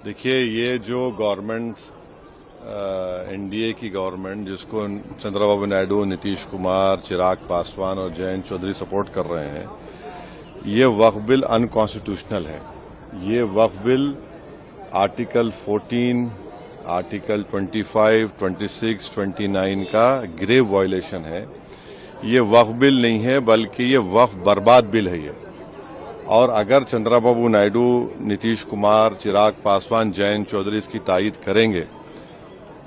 देखिए, ये जो गवर्नमेंट एनडीए की गवर्नमेंट जिसको चंद्रबाबू नायडू, नीतीश कुमार, चिराग पासवान और जयंत चौधरी सपोर्ट कर रहे हैं, ये वक्फ बिल अनकॉन्स्टिट्यूशनल है। ये वक्फ बिल आर्टिकल 14, आर्टिकल 25, 26, 29 का ग्रेव वायलेशन है। ये वक्फ बिल नहीं है, बल्कि ये वक्फ बर्बाद बिल है ये। और अगर चंद्रबाबू नायडू, नीतीश कुमार, चिराग पासवान, जयंत चौधरी इसकी तायीद करेंगे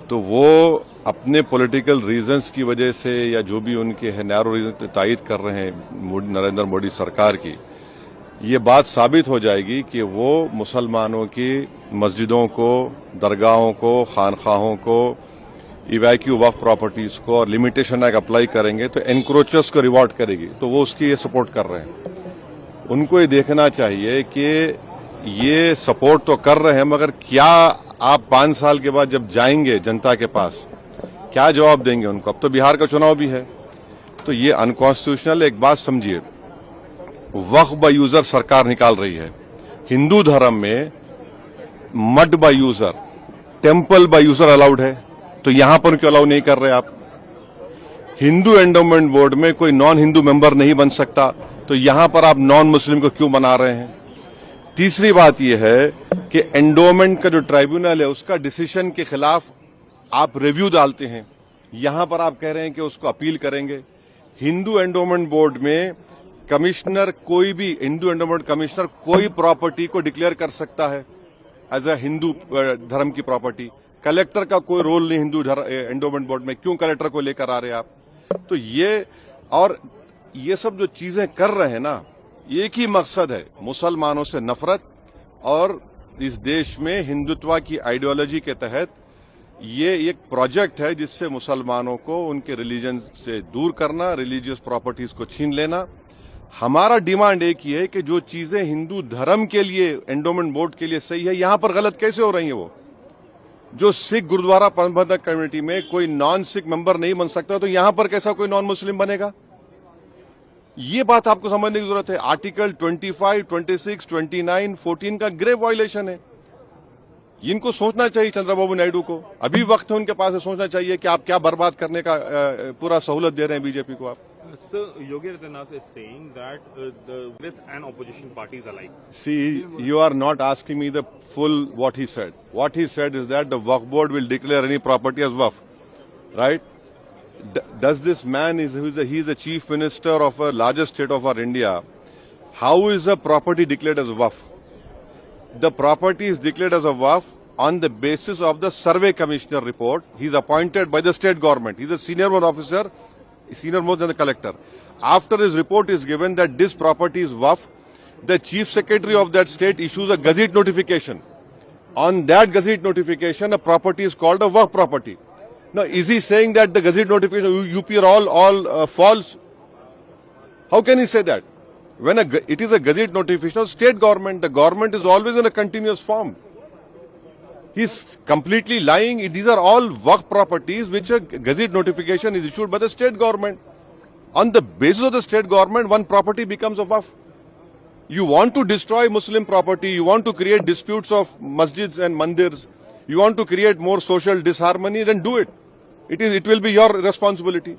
तो वो अपने पॉलिटिकल रीजंस की वजह से या जो भी उनके है नैरो रीजन तायीद कर रहे हैं नरेंद्र मोदी सरकार की, ये बात साबित हो जाएगी कि वो मुसलमानों की मस्जिदों को, दरगाहों को, खानखाहों को, इवैक्यू वक्फ प्रॉपर्टीज को और लिमिटेशन एक्ट अप्लाई करेंगे तो एनक्रोचर्स को रिवॉर्ड करेगी, तो वो उसकी ये सपोर्ट कर रहे हैं। उनको ये देखना चाहिए कि ये सपोर्ट तो कर रहे हैं, मगर क्या आप 5 साल के बाद जब जाएंगे जनता के पास, क्या जवाब देंगे उनको? अब तो बिहार का चुनाव भी है, तो ये अनकॉन्स्टिट्यूशनल। एक बात समझिए, वक्फ बाय यूजर सरकार निकाल रही है। हिंदू धर्म में mud by user, temple by user allowed है, तो यहां पर क्यों अलाउ नहीं कर रहे आप? हिंदू एंडोमेंट बोर्ड में कोई नॉन हिंदू मेंबर नहीं बन सकता, तो यहां पर आप नॉन मुस्लिम को क्यों बना रहे हैं? तीसरी बात यह है कि एंडोमेंट का जो ट्राइब्यूनल है उसका डिसीजन के खिलाफ आप रिव्यू डालते हैं, यहां पर आप कह रहे हैं कि उसको अपील करेंगे। हिंदू एंडोमेंट बोर्ड में कमिश्नर, कोई भी हिंदू एंडोमेंट कमिश्नर कोई प्रॉपर्टी को डिक्लेयर कर सकता है एज अ हिंदू धर्म की प्रॉपर्टी। कलेक्टर का कोई रोल नहीं हिंदू एंडोमेंट बोर्ड में, क्यों कलेक्टर को लेकर आ रहे हैं आप? तो ये सब जो चीजें कर रहे हैं ना, एक ही मकसद है, मुसलमानों से नफरत और इस देश में हिंदुत्व की आइडियोलॉजी के तहत ये एक प्रोजेक्ट है जिससे मुसलमानों को उनके रिलीजन से दूर करना, रिलीजियस प्रॉपर्टीज को छीन लेना। हमारा डिमांड एक ही है कि जो चीजें हिंदू धर्म के लिए, एंडोमेंट बोर्ड के लिए सही है, यहां पर गलत कैसे हो रही है? वो जो सिख गुरुद्वारा प्रबंधक कमेटी में कोई नॉन सिख मेंबर नहीं बन सकता, तो यहां पर कैसा कोई नॉन मुस्लिम बनेगा? ये बात आपको समझने की जरूरत है। आर्टिकल 25, 26, 29, 14 का ग्रेव वायलेशन है। इनको सोचना चाहिए चंद्रबाबू नायडू को, अभी वक्त है उनके पास है, सोचना चाहिए कि आप क्या बर्बाद करने का पूरा सहूलत दे रहे हैं बीजेपी को आप। Sir, Yogi Adityanath is saying that the Congress and opposition parties alike. See, you are not asking me the full what he said. What he said is that the Waqf board will declare any property as Waqf, right? Does this man he is the chief minister of a largest state of our India? How is a property declared as Waqf? The property is declared as a Waqf on the basis of the survey commissioner report. He is appointed by the state government. He is a senior officer, senior more than the collector. After his report is given that this property is Waqf, the chief secretary of that state issues a gazette notification. On that gazette notification, a property is called a Waqf property. Now, is he saying that the gazette notification UP are all false? How can he say that? When it is a gazette notification of state government, the government is always in a continuous form. He's completely lying. These are all Waqf properties which a gazette notification is issued by the state government. On the basis of the state government, one property becomes a Waqf. You want to destroy Muslim property, you want to create disputes of masjids and mandirs, you want to create more social disharmony, then do it. It will be your responsibility.